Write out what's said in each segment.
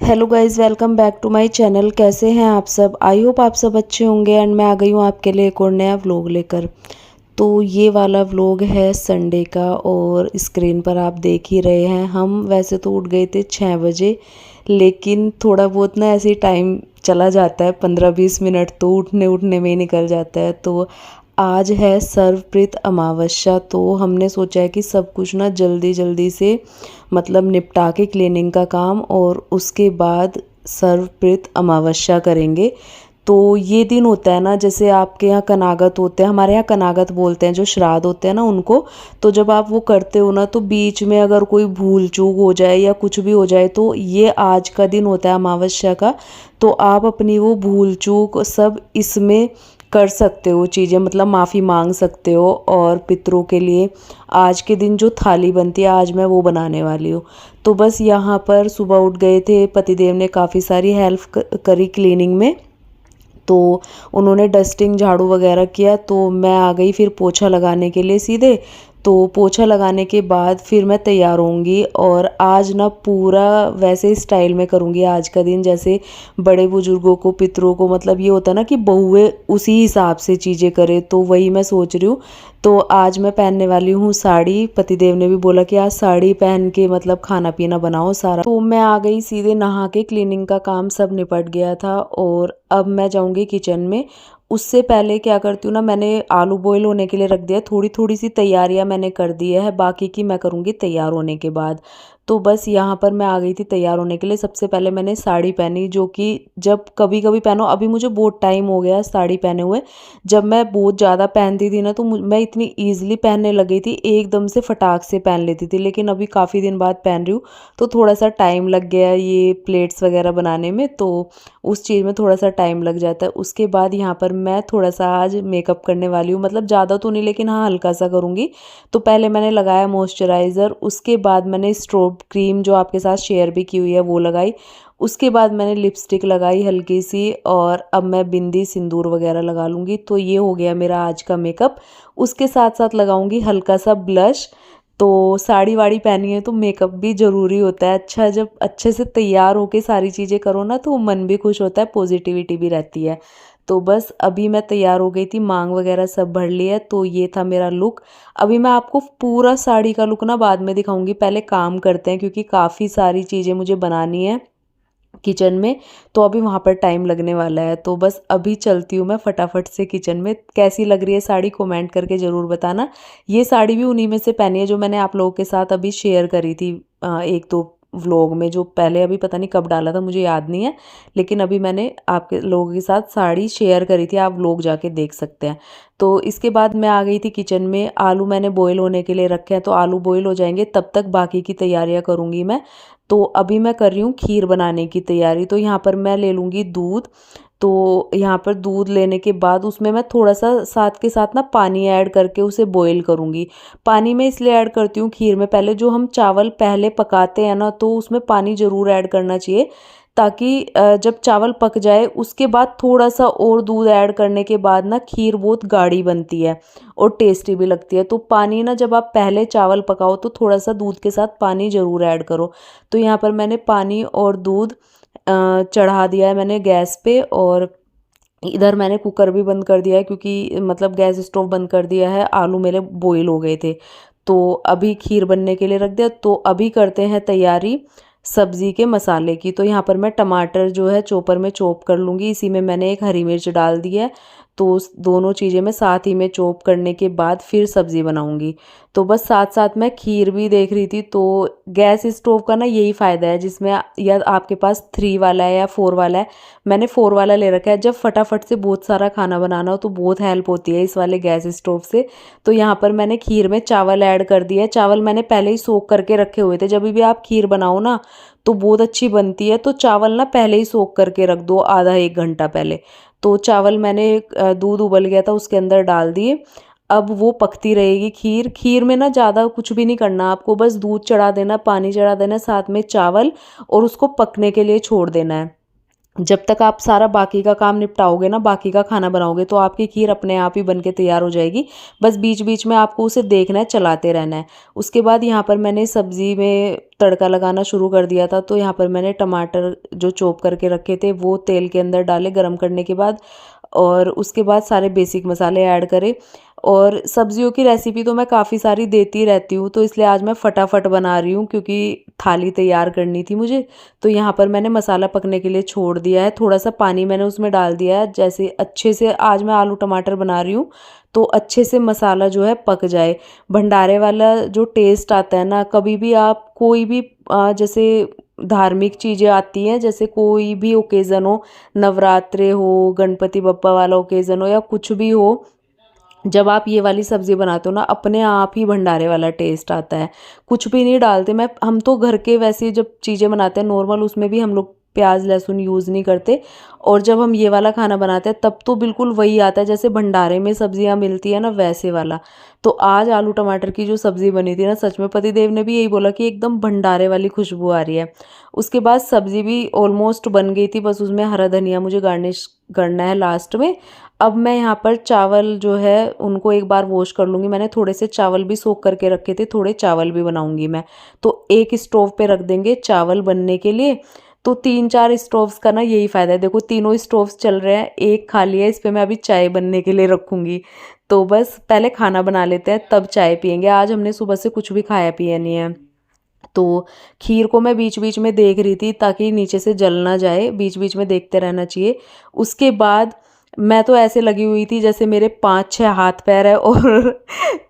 Hello guys, welcome back to my channel. कैसे हैं आप सब? आई होप आप सब अच्छे होंगे। एंड मैं आ गई हूँ आपके लिए एक और नया व्लॉग लेकर। तो ये वाला व्लॉग है संडे का और स्क्रीन पर आप देख ही रहे हैं। हम वैसे तो उठ गए थे 6 बजे, लेकिन थोड़ा बहुत ना ऐसे टाइम चला जाता है, 15-20 मिनट तो उठने उठने में ही निकल जाता है। तो आज है सर्वप्रीत अमावस्या, तो हमने सोचा है कि सब कुछ ना जल्दी जल्दी से मतलब निपटा के क्लीनिंग का काम, और उसके बाद सर्वप्रीत अमावस्या करेंगे। तो ये दिन होता है ना, जैसे आपके यहाँ कनागत होते हैं, हमारे यहाँ कनागत बोलते हैं, जो श्राद्ध होते हैं ना उनको। तो जब आप वो करते हो ना, तो बीच में अगर कोई भूल चूक हो जाए या कुछ भी हो जाए, तो ये आज का दिन होता है अमावस्या का। तो आप अपनी वो भूल चूक सब इसमें कर सकते हो चीज़ें, मतलब माफ़ी मांग सकते हो। और पितरों के लिए आज के दिन जो थाली बनती है, आज मैं वो बनाने वाली हूँ। तो बस यहाँ पर सुबह उठ गए थे, पतिदेव ने काफ़ी सारी हेल्प करी क्लीनिंग में। तो उन्होंने डस्टिंग झाड़ू वगैरह किया, तो मैं आ गई फिर पोछा लगाने के लिए सीधे। तो पोछा लगाने के बाद फिर मैं तैयार होंगी, और आज ना पूरा वैसे स्टाइल में करूँगी आज का दिन, जैसे बड़े बुजुर्गों को, पितरों को, मतलब ये होता है ना कि बहुएं उसी हिसाब से चीज़ें करें, तो वही मैं सोच रही हूँ। तो आज मैं पहनने वाली हूँ साड़ी। पतिदेव ने भी बोला कि आज साड़ी पहन के मतलब खाना पीना बनाओ सारा। तो मैं आ गई सीधे नहा के, क्लीनिंग का काम सब निपट गया था, और अब मैं जाऊँगी किचन में। उससे पहले क्या करती हूँ ना, मैंने आलू बॉईल होने के लिए रख दिया। थोड़ी थोड़ी सी तैयारियां मैंने कर दी है, बाकी की मैं करूँगी तैयार होने के बाद। तो बस यहाँ पर मैं आ गई थी तैयार होने के लिए। सबसे पहले मैंने साड़ी पहनी, जो कि जब कभी कभी पहनो, अभी मुझे बहुत टाइम हो गया साड़ी पहने हुए। जब मैं बहुत ज़्यादा पहनती थी ना, तो मैं इतनी ईजिली पहनने लगी थी, एकदम से फटाक से पहन लेती थी। लेकिन अभी काफ़ी दिन बाद पहन रही हूँ, तो थोड़ा सा टाइम लग गया ये प्लेट्स वगैरह बनाने में, तो उस चीज़ में थोड़ा सा टाइम लग जाता है। उसके बाद यहाँ पर मैं थोड़ा सा आज मेकअप करने वाली हूँ, मतलब ज़्यादा तो नहीं, लेकिन हाँ हल्का सा करूँगी। तो पहले मैंने लगाया मॉइस्चराइज़र, उसके बाद मैंने स्ट्रोब क्रीम जो आपके साथ शेयर भी की हुई है वो लगाई। उसके बाद मैंने लिपस्टिक लगाई हल्की सी, और अब मैं बिंदी सिंदूर वगैरह लगा लूँगी। तो ये हो गया मेरा आज का मेकअप। उसके साथ साथ लगाऊंगी हल्का सा ब्लश। तो साड़ी वाड़ी पहनी है तो मेकअप भी ज़रूरी होता है। अच्छा, जब अच्छे से तैयार होके सारी चीज़ें करो ना, तो मन भी खुश होता है, पॉजिटिविटी भी रहती है। तो बस अभी मैं तैयार हो गई थी, मांग वगैरह सब भर लिया है। तो ये था मेरा लुक। अभी मैं आपको पूरा साड़ी का लुक ना बाद में दिखाऊंगी, पहले काम करते हैं, क्योंकि काफ़ी सारी चीज़ें मुझे बनानी है किचन में। तो अभी वहाँ पर टाइम लगने वाला है। तो बस अभी चलती हूँ मैं फटाफट से किचन में। कैसी लग रही है साड़ी कमेंट करके ज़रूर बताना। ये साड़ी भी उन्हीं में से पहनी है जो मैंने आप लोगों के साथ अभी शेयर करी थी एक दो व्लॉग में, जो पहले अभी पता नहीं कब डाला था, मुझे याद नहीं है। लेकिन अभी मैंने आपके लोगों के साथ साड़ी शेयर करी थी, आप व्लॉग जाके देख सकते हैं। तो इसके बाद मैं आ गई थी किचन में। आलू मैंने बॉईल होने के लिए रखे हैं, तो आलू बॉईल हो जाएंगे तब तक बाकी की तैयारियां करूँगी मैं। तो अभी मैं कर रही हूँ खीर बनाने की तैयारी। तो यहाँ पर मैं ले लूँगी दूध। तो यहाँ पर दूध लेने के बाद उसमें मैं थोड़ा सा साथ के साथ ना पानी ऐड करके उसे बॉईल करूँगी। पानी में इसलिए ऐड करती हूँ खीर में, पहले जो हम चावल पहले पकाते हैं ना, तो उसमें पानी ज़रूर ऐड करना चाहिए, ताकि जब चावल पक जाए उसके बाद थोड़ा सा और दूध ऐड करने के बाद ना खीर बहुत गाढ़ी बनती है और टेस्टी भी लगती है। तो पानी ना, जब आप पहले चावल पकाओ तो थोड़ा सा दूध के साथ पानी ज़रूर ऐड करो। तो यहाँ पर मैंने पानी और दूध चढ़ा दिया है मैंने गैस पे, और इधर मैंने कुकर भी बंद कर दिया है, क्योंकि मतलब गैस स्टोव बंद कर दिया है। आलू मेरे बॉईल हो गए थे, तो अभी खीर बनने के लिए रख दिया। तो अभी करते हैं तैयारी सब्जी के मसाले की। तो यहाँ पर मैं टमाटर जो है चॉपर में चॉप कर लूँगी। इसी में मैंने एक हरी मिर्च डाल दी है। तो दोनों चीज़ें मैं साथ ही में चॉप करने के बाद फिर सब्ज़ी बनाऊँगी। तो बस साथ साथ मैं खीर भी देख रही थी। तो गैस स्टोव का ना यही फ़ायदा है, जिसमें या आपके पास 3 वाला है या 4 वाला है। मैंने 4 वाला ले रखा है। जब फटाफट से बहुत सारा खाना बनाना हो तो बहुत हेल्प होती है इस वाले गैस स्टोव से। तो यहाँ पर मैंने खीर में चावल ऐड कर दिया है। चावल मैंने पहले ही सोख करके रखे हुए थे। जब भी आप खीर बनाओ ना, तो बहुत अच्छी बनती है। तो चावल ना पहले ही सोख करके रख दो, आधा 1 घंटा पहले। तो चावल मैंने दूध उबल गया था उसके अंदर डाल दिए। अब वो पकती रहेगी खीर। खीर में ना ज़्यादा कुछ भी नहीं करना आपको, बस दूध चढ़ा देना, पानी चढ़ा देना, साथ में चावल, और उसको पकने के लिए छोड़ देना है। जब तक आप सारा बाकी का काम निपटाओगे ना, बाकी का खाना बनाओगे, तो आपकी खीर अपने आप ही बन के तैयार हो जाएगी। बस बीच बीच में आपको उसे देखना है, चलाते रहना है। उसके बाद यहाँ पर मैंने सब्ज़ी में तड़का लगाना शुरू कर दिया था। तो यहाँ पर मैंने टमाटर जो चॉप करके रखे थे वो तेल के अंदर डाले गरम करने के बाद, और उसके बाद सारे बेसिक मसाले ऐड करे। और सब्जियों की रेसिपी तो मैं काफ़ी सारी देती रहती हूँ, तो इसलिए आज मैं फटाफट बना रही हूँ क्योंकि थाली तैयार करनी थी मुझे। तो यहाँ पर मैंने मसाला पकने के लिए छोड़ दिया है, थोड़ा सा पानी मैंने उसमें डाल दिया है, जैसे अच्छे से आज मैं आलू टमाटर बना रही हूँ तो अच्छे से मसाला जो है पक जाए। भंडारे वाला जो टेस्ट आता है ना, कभी भी आप कोई भी जैसे धार्मिक चीज़ें आती हैं, जैसे कोई भी ओकेज़न हो, नवरात्रे हो, गणपति बप्पा वाला ओकेज़न हो या कुछ भी हो, जब आप ये वाली सब्ज़ी बनाते हो ना, अपने आप ही भंडारे वाला टेस्ट आता है। कुछ भी नहीं डालते, मैं हम तो घर के वैसे जब चीज़ें बनाते हैं नॉर्मल, उसमें भी हम लोग प्याज लहसुन यूज़ नहीं करते। और जब हम ये वाला खाना बनाते हैं तब तो बिल्कुल वही आता है जैसे भंडारे में सब्जियां मिलती है ना, वैसे वाला। तो आज आलू टमाटर की जो सब्ज़ी बनी थी ना, सच में पतिदेव ने भी यही बोला कि एकदम भंडारे वाली खुशबू आ रही है। उसके बाद सब्ज़ी भी ऑलमोस्ट बन गई थी, बस उसमें हरा धनिया मुझे गार्निश करना है लास्ट में। अब मैं यहाँ पर चावल जो है उनको एक बार वॉश कर लूँगी। मैंने थोड़े से चावल भी सोख करके रखे थे, थोड़े चावल भी बनाऊँगी मैं। तो एक स्टोव पे रख देंगे चावल बनने के लिए। तो 3-4 स्टोव्स का ना यही फ़ायदा है। देखो तीनों स्टोव्स चल रहे हैं, एक खाली है, इस पे मैं अभी चाय बनने के लिए रखूँगी। तो बस पहले खाना बना लेते हैं तब चाय पियेंगे। आज हमने सुबह से कुछ भी खाया पिया नहीं है। तो खीर को मैं बीच बीच में देख रही थी ताकि नीचे से जल ना जाए, बीच बीच में देखते रहना चाहिए। उसके बाद मैं तो ऐसे लगी हुई थी जैसे मेरे 5-6 हाथ पैर है, और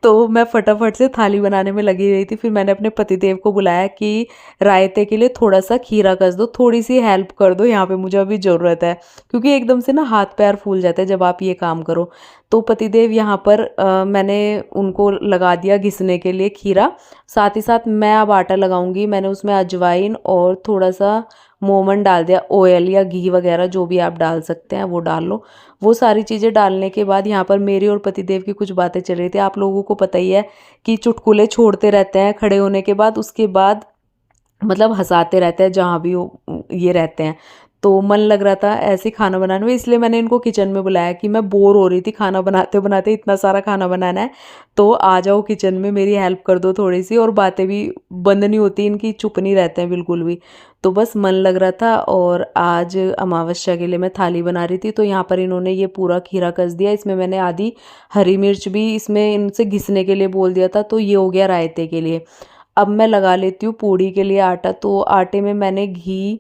तो मैं फटाफट से थाली बनाने में लगी रही थी। फिर मैंने अपने पतिदेव को बुलाया कि रायते के लिए थोड़ा सा खीरा कस दो, थोड़ी सी हेल्प कर दो, यहाँ पे मुझे अभी ज़रूरत है। क्योंकि एकदम से ना हाथ पैर फूल जाते हैं जब आप ये काम करो। तो पतिदेव यहाँ पर मैंने उनको लगा दिया घिसने के लिए खीरा। साथ ही साथ मैं अब आटा लगाऊंगी। मैंने उसमें अजवाइन और थोड़ा सा मोमन डाल दिया, ऑयल या घी वगैरह जो भी आप डाल सकते हैं वो डाल लो। वो सारी चीज़ें डालने के बाद यहाँ पर मेरी और पतिदेव की कुछ बातें चल रही थी। आप लोगों को पता ही है कि चुटकुले छोड़ते रहते हैं खड़े होने के बाद, उसके बाद मतलब हँसाते रहते हैं जहाँ भी वो ये रहते हैं। तो मन लग रहा था ऐसे खाना बनाने में, इसलिए मैंने इनको किचन में बुलाया कि मैं बोर हो रही थी खाना बनाते बनाते, इतना सारा खाना बनाना है, तो आ जाओ किचन में, मेरी हेल्प कर दो थोड़ी सी। और बातें भी बंद नहीं होती इनकी, चुप नहीं रहते हैं बिल्कुल भी। तो बस मन लग रहा था। और आज अमावस्या के लिए मैं थाली बना रही थी, तो यहाँ पर इन्होंने ये पूरा खीरा कस दिया। इसमें मैंने आधी हरी मिर्च भी इसमें इनसे घिसने के लिए बोल दिया था, तो ये हो गया रायते के लिए। अब मैं लगा लेती हूँ पूड़ी के लिए आटा। तो आटे में मैंने घी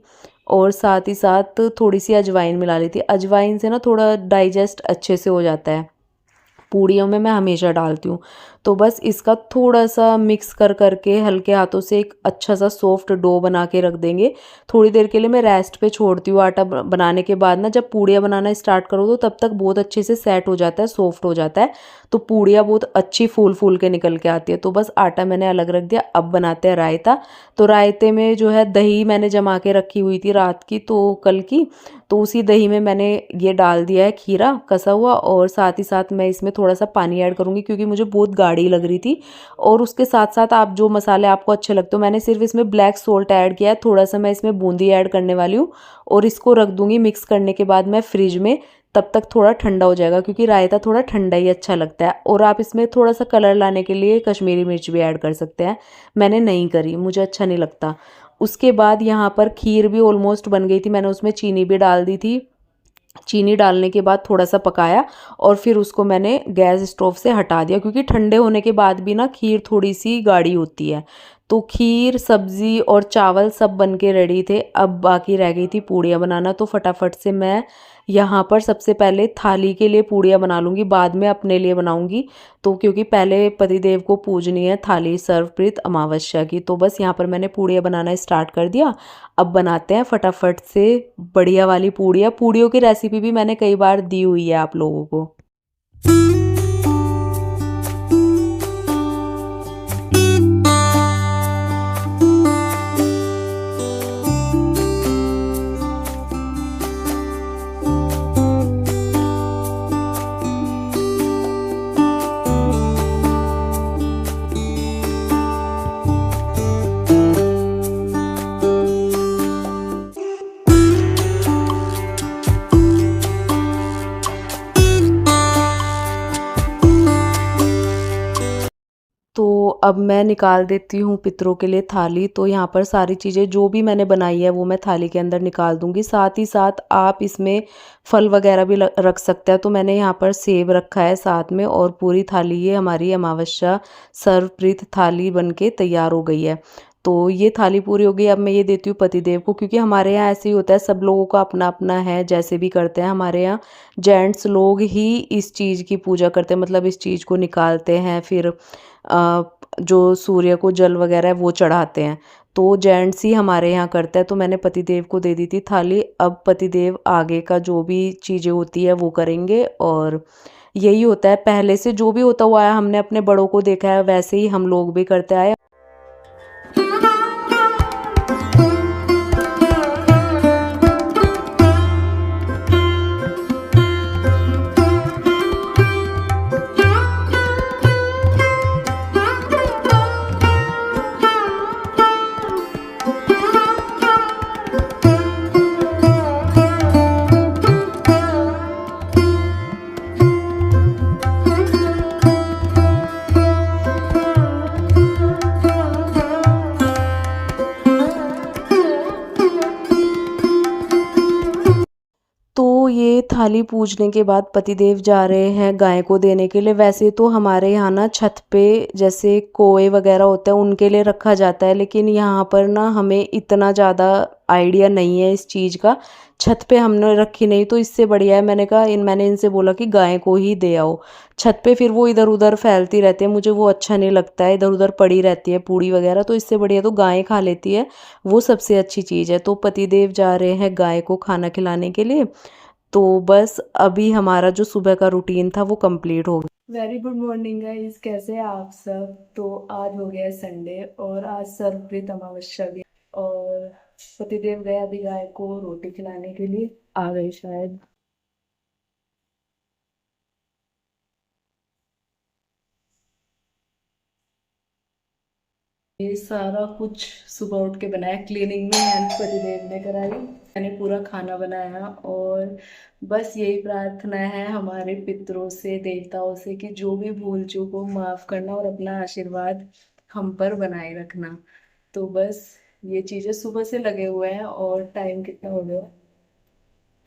और साथ ही साथ थोड़ी सी अजवाइन मिला ली थी। अजवाइन से ना थोड़ा डाइजेस्ट अच्छे से हो जाता है, पूड़ियों में मैं हमेशा डालती हूँ। तो बस इसका थोड़ा सा मिक्स कर करके हल्के हाथों से एक अच्छा सा सॉफ्ट डो बना के रख देंगे। थोड़ी देर के लिए मैं रेस्ट पे छोड़ती हूँ। आटा बनाने के बाद ना जब पूड़ियाँ बनाना स्टार्ट करो तो तब तक बहुत अच्छे से सेट हो जाता है, सॉफ्ट हो जाता है, तो पूड़ियाँ बहुत अच्छी फूल फूल के निकल के आती है। तो बस आटा मैंने अलग रख दिया। अब बनाते हैं रायता। तो रायते में जो है दही मैंने जमा के रखी हुई थी रात की, तो कल की, तो उसी दही में मैंने ये डाल दिया है खीरा कसा हुआ। और साथ ही साथ मैं इसमें थोड़ा सा पानी ऐड करूँगी क्योंकि मुझे बहुत गाढ़ी लग रही थी। और उसके साथ साथ आप जो मसाले आपको अच्छे लगते हो, मैंने सिर्फ इसमें ब्लैक सोल्ट ऐड किया है, थोड़ा सा मैं इसमें बूंदी ऐड करने वाली हूँ। और इसको रख दूँगी मिक्स करने के बाद मैं फ्रिज में, तब तक थोड़ा ठंडा हो जाएगा क्योंकि रायता थोड़ा ठंडा ही अच्छा लगता है। और आप इसमें थोड़ा सा कलर लाने के लिए कश्मीरी मिर्च भी ऐड कर सकते हैं, मैंने नहीं करी, मुझे अच्छा नहीं लगता। उसके बाद यहाँ पर खीर भी ऑलमोस्ट बन गई थी, मैंने उसमें चीनी भी डाल दी थी। चीनी डालने के बाद थोड़ा सा पकाया और फिर उसको मैंने गैस स्टोव से हटा दिया क्योंकि ठंडे होने के बाद भी ना खीर थोड़ी सी गाढ़ी होती है। तो खीर सब्ज़ी और चावल सब बन के रेडी थे। अब बाकी रह गई थी पूड़ियाँ बनाना, तो फटाफट से मैं यहाँ पर सबसे पहले थाली के लिए पूड़ियाँ बना लूँगी, बाद में अपने लिए बनाऊँगी। तो क्योंकि पहले पतिदेव को पूजनी है थाली सर्वप्रीत अमावस्या की, तो बस यहाँ पर मैंने पूड़ियाँ बनाना स्टार्ट कर दिया। अब बनाते हैं फटाफट से बढ़िया वाली पूड़ियाँ। पूड़ियों की रेसिपी भी मैंने कई बार दी हुई है आप लोगों को। अब मैं निकाल देती हूँ पितरों के लिए थाली। तो यहाँ पर सारी चीज़ें जो भी मैंने बनाई है वो मैं थाली के अंदर निकाल दूँगी। साथ ही साथ आप इसमें फल वगैरह भी रख सकते हैं। तो मैंने यहाँ पर सेब रखा है साथ में, और पूरी थाली ये हमारी अमावस्या सर्वप्रीत थाली बनके तैयार हो गई है। तो ये थाली पूरी हो गई। अब मैं ये देती हूँ पतिदेव को, क्योंकि हमारे यहाँ ऐसे ही होता है, सब लोगों का अपना अपना है, जैसे भी करते हैं। हमारे यहाँ जेंट्स लोग ही इस चीज़ की पूजा करते हैं, मतलब इस चीज़ को निकालते हैं, फिर जो सूर्य को जल वगैरह है वो चढ़ाते हैं। तो जेंट्स ही हमारे यहाँ करते हैं। तो मैंने पतिदेव को दे दी थी थाली। अब पतिदेव आगे का जो भी चीज़ें होती है वो करेंगे, और यही होता है, पहले से जो भी होता हुआ है हमने अपने बड़ों को देखा है, वैसे ही हम लोग भी करते आए। तो ये थाली पूजने के बाद पतिदेव जा रहे हैं गाय को देने के लिए। वैसे तो हमारे यहाँ ना छत पे जैसे कोए वगैरह होते हैं उनके लिए रखा जाता है, लेकिन यहाँ पर ना हमें इतना ज़्यादा आइडिया नहीं है इस चीज़ का, छत पे हमने रखी नहीं। तो इससे बढ़िया है, मैंने इनसे बोला कि गाय को ही दे आओ। छत पे फिर वो इधर उधर फैलती रहती है, मुझे वो अच्छा नहीं लगता है, इधर उधर पड़ी रहती है पूड़ी वगैरह। तो इससे बढ़िया तो गाय खा लेती है, वो सबसे अच्छी चीज़ है। तो पतिदेव जा रहे हैं गाय को खाना खिलाने के लिए। तो बस अभी हमारा जो सुबह का रूटीन था वो कंप्लीट हो गया। वेरी गुड मॉर्निंग गाइस, कैसे हैं आप सब। तो आज हो गया संडे, और आज सर्वप्रीत अमावस्या भी, और पतिदेव गए अभी गाय को रोटी खिलाने के लिए, आ गए शायद। ये सारा कुछ सुबह उठ के बनाया, क्लीनिंग में हेल्प पतिदेव ने कराई, मैंने पूरा खाना बनाया। और बस यही प्रार्थना है हमारे पितरों से, देवताओं से, कि जो भी भूल चूक हो माफ करना, और अपना आशीर्वाद हम पर बनाए रखना। तो बस ये चीजें सुबह से लगे हुए हैं। और टाइम कितना हो गया,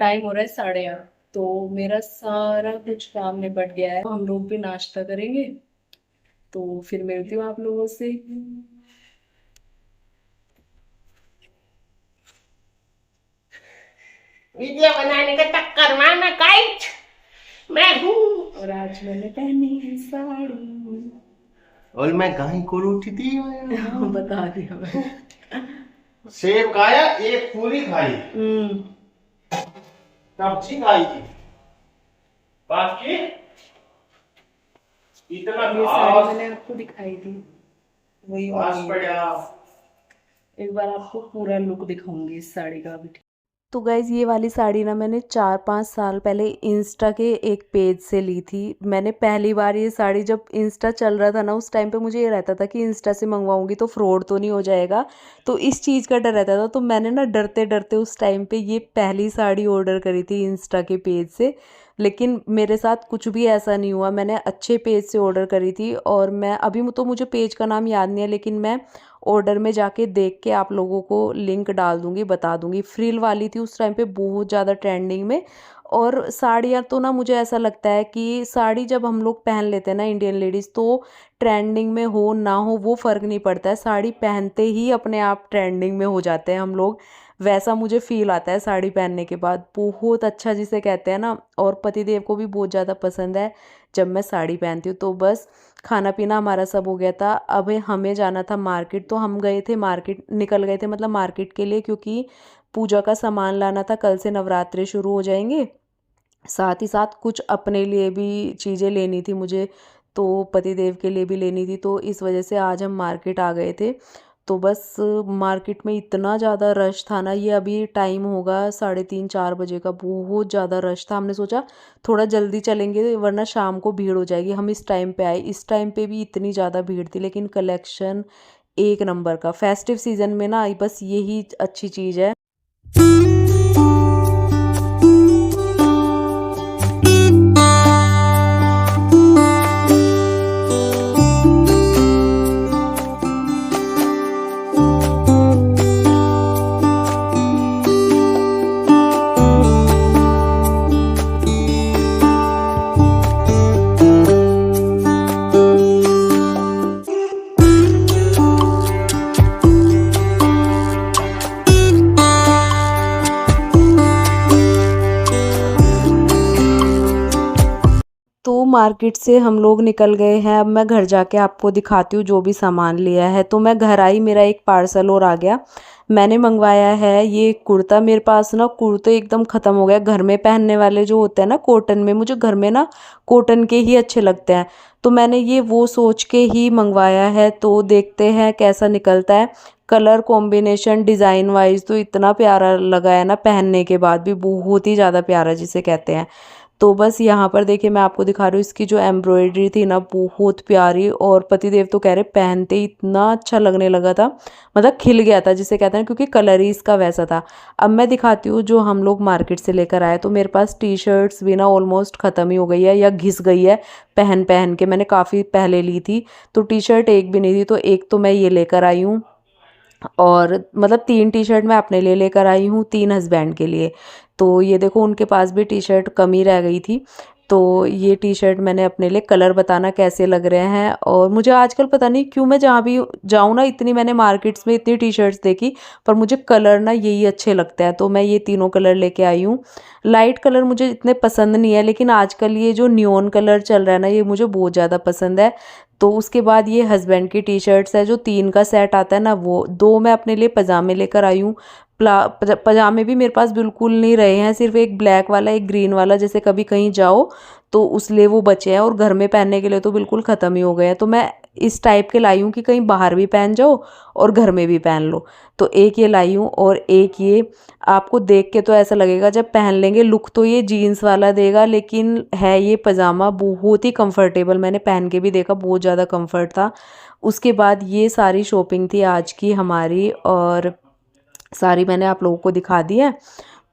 टाइम हो रहा है 8:30। तो मेरा सारा कुछ काम निपट गया है, हम लोग भी नाश्ता करेंगे। तो फिर मिलती हूँ आप लोगों से। वीडियो बनाने के चक्कर में मैं हूँ। और आज मैंने पहनी है साड़ी, और मैं गाय को रोटी दी बता दिया मैं। सेब खाया, एक पूरी खाई, सब्जी खाई थी, बाकी इतना ये साड़ी मैंने आपको दिखाई थी, वही पड़ा। एक बार आपको पूरा लुक दिखाऊंगी इस साड़ी का भी। तो गाइज़ ये वाली साड़ी ना मैंने 4-5 साल पहले इंस्टा के एक पेज से ली थी। मैंने पहली बार ये साड़ी, जब इंस्टा चल रहा था ना, उस टाइम पे मुझे ये रहता था कि इंस्टा से मंगवाऊंगी तो फ्रॉड तो नहीं हो जाएगा, तो इस चीज़ का डर रहता था। तो मैंने ना डरते डरते उस टाइम पे ये पहली साड़ी ऑर्डर करी थी इंस्टा के पेज से। लेकिन मेरे साथ कुछ भी ऐसा नहीं हुआ, मैंने अच्छे पेज से ऑर्डर करी थी। और मैं अभी तो मुझे पेज का नाम याद नहीं है, लेकिन मैं ऑर्डर में जाके देख के आप लोगों को लिंक डाल दूंगी, बता दूंगी। फ्रिल वाली थी उस टाइम पे, बहुत ज़्यादा ट्रेंडिंग में। और साड़ियाँ तो ना मुझे ऐसा लगता है कि साड़ी जब हम लोग पहन लेते हैं ना इंडियन लेडीज़, तो ट्रेंडिंग में हो ना हो वो फ़र्क नहीं पड़ता है, साड़ी पहनते ही अपने आप ट्रेंडिंग में हो जाते हैं हम लोग। वैसा मुझे फील आता है साड़ी पहनने के बाद, बहुत अच्छा जिसे कहते हैं ना। और पतिदेव को भी बहुत ज़्यादा पसंद है जब मैं साड़ी पहनती हूँ। तो बस खाना पीना हमारा सब हो गया था, अब हमें जाना था मार्केट। तो हम गए थे मार्केट, निकल गए थे मतलब मार्केट के लिए, क्योंकि पूजा का सामान लाना था, कल से नवरात्रे शुरू हो जाएंगे। साथ ही साथ कुछ अपने लिए भी चीज़ें लेनी थी मुझे, तो पतिदेव के लिए भी लेनी थी। तो इस वजह से आज हम मार्केट आ गए थे। तो बस मार्केट में इतना ज़्यादा रश था ना, ये अभी टाइम होगा 3:30-4 बजे का, बहुत ज़्यादा रश था। हमने सोचा थोड़ा जल्दी चलेंगे वरना शाम को भीड़ हो जाएगी। हम इस टाइम पे आए, इस टाइम पे भी इतनी ज़्यादा भीड़ थी, लेकिन कलेक्शन एक नंबर का। फेस्टिव सीजन में ना बस यही अच्छी चीज़ है। तो मार्केट से हम लोग निकल गए हैं। अब मैं घर जाके आपको दिखाती हूँ जो भी सामान लिया है। तो मैं घर आई, मेरा एक पार्सल और आ गया। मैंने मंगवाया है ये कुर्ता। मेरे पास ना कुर्ते एकदम ख़त्म हो गया, घर में पहनने वाले जो होते हैं ना कॉटन में, मुझे घर में ना कॉटन के ही अच्छे लगते हैं। तो मैंने ये वो सोच के ही मंगवाया है। तो देखते हैं कैसा निकलता है। कलर कॉम्बिनेशन डिज़ाइन वाइज तो इतना प्यारा लगा है ना, पहनने के बाद भी बहुत ही ज़्यादा प्यारा जिसे कहते हैं। तो बस यहाँ पर देखिए मैं आपको दिखा रही हूँ, इसकी जो एम्ब्रॉयडरी थी ना बहुत प्यारी, और पतिदेव तो कह रहे पहनते ही इतना अच्छा लगने लगा था, मतलब खिल गया था जिसे कहते हैं, क्योंकि कलर ही इसका वैसा था। अब मैं दिखाती हूँ जो हम लोग मार्केट से लेकर आए। तो मेरे पास टी शर्ट्स भी ना ऑलमोस्ट ख़त्म ही हो गई है या घिस गई है पहन पहन के, मैंने काफ़ी पहले ली थी। तो टी शर्ट एक भी नहीं थी, तो एक तो मैं ये लेकर आई हूँ, और मतलब 3 टी शर्ट मैं अपने लिए लेकर आई हूँ, 3 हस्बैंड के लिए। तो ये देखो उनके पास भी टी शर्ट कम ही रह गई थी। तो ये टी शर्ट मैंने अपने लिए, कलर बताना कैसे लग रहे हैं। और मुझे आजकल पता नहीं क्यों, मैं जहाँ भी जाऊँ ना, इतनी मैंने मार्केट्स में इतनी टी शर्ट्स देखी, पर मुझे कलर ना यही अच्छे लगते हैं। तो मैं ये तीनों कलर लेके आई हूँ। लाइट कलर मुझे इतने पसंद नहीं है, लेकिन आजकल ये जो नियॉन कलर चल रहा है ना, ये मुझे बहुत ज़्यादा पसंद है। तो उसके बाद ये हस्बैंड की टी शर्ट्स है, जो 3 का सेट आता है ना, वो 2 मैं अपने लिए पजामे लेकर आई हूँ। पजामे भी मेरे पास बिल्कुल नहीं रहे हैं, सिर्फ एक ब्लैक वाला एक ग्रीन वाला, जैसे कभी कहीं जाओ तो उस लिए वो बचे हैं, और घर में पहनने के लिए तो बिल्कुल ख़त्म ही हो गए हैं। तो मैं इस टाइप के लाई हूँ कि कहीं बाहर भी पहन जाओ और घर में भी पहन लो। तो एक ये लाई हूँ, और एक ये आपको देख के तो ऐसा लगेगा जब पहन लेंगे, लुक तो ये जीन्स वाला देगा, लेकिन है ये पजामा बहुत ही कंफर्टेबल। मैंने पहन के भी देखा, बहुत ज़्यादा कंफर्ट था। उसके बाद ये सारी शॉपिंग थी आज की हमारी, और सारी मैंने आप लोगों को दिखा दी है।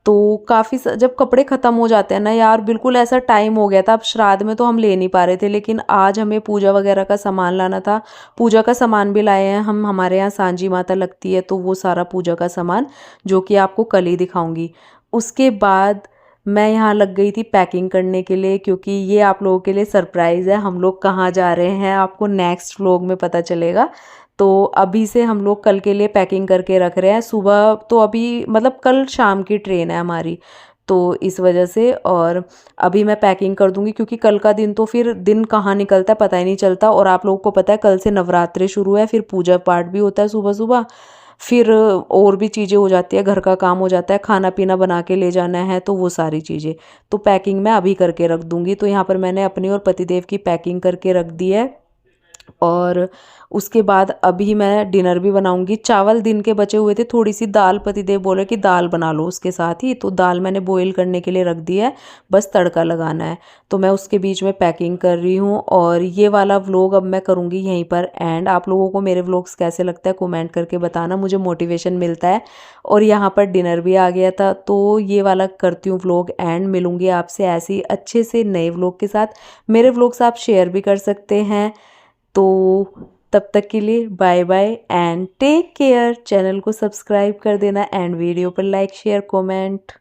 तो काफ़ी जब कपड़े ख़त्म हो जाते हैं ना यार, बिल्कुल ऐसा टाइम हो गया था। अब श्राद्ध में तो हम ले नहीं पा रहे थे, लेकिन आज हमें पूजा वगैरह का सामान लाना था। पूजा का सामान भी लाए हैं हम, हमारे यहाँ सांजी माता लगती है, तो वो सारा पूजा का सामान जो कि आपको कल ही दिखाऊंगी। उसके बाद मैं यहाँ लग गई थी पैकिंग करने के लिए, क्योंकि ये आप लोगों के लिए सरप्राइज़ है। हम लोग कहाँ जा रहे हैं आपको नेक्स्ट व्लॉग में पता चलेगा। तो अभी से हम लोग कल के लिए पैकिंग करके रख रहे हैं। सुबह तो अभी मतलब कल शाम की ट्रेन है हमारी, तो इस वजह से। और अभी मैं पैकिंग कर दूंगी, क्योंकि कल का दिन तो फिर दिन कहाँ निकलता है पता ही नहीं चलता। और आप लोगों को पता है कल से नवरात्रि शुरू है, फिर पूजा पाठ भी होता है सुबह सुबह, फिर और भी चीज़ें हो जाती है, घर का काम हो जाता है, खाना पीना बना के ले जाना है, तो वो सारी चीज़ें तो पैकिंग मैं अभी करके रख दूंगी। तो यहाँ पर मैंने अपनी और पतिदेव की पैकिंग करके रख दी है। और उसके बाद अभी मैं डिनर भी बनाऊंगी। चावल दिन के बचे हुए थे, थोड़ी सी दाल, पतिदेव बोले कि दाल बना लो उसके साथ ही, तो दाल मैंने बॉईल करने के लिए रख दी है, बस तड़का लगाना है। तो मैं उसके बीच में पैकिंग कर रही हूँ। और ये वाला व्लॉग अब मैं करूँगी यहीं पर एंड। आप लोगों को मेरे व्लॉग्स कैसे लगता है कमेंट करके बताना, मुझे मोटिवेशन मिलता है। और यहाँ पर डिनर भी आ गया था, तो ये वाला करती हूँ व्लॉग एंड। मिलूंगी आपसे ऐसे ही अच्छे से नए व्लॉग के साथ। मेरे व्लॉग्स आप शेयर भी कर सकते हैं। तो तब तक के लिए bye bye and take care. Channel को सब्सक्राइब कर देना एंड वीडियो पर लाइक शेयर कमेंट।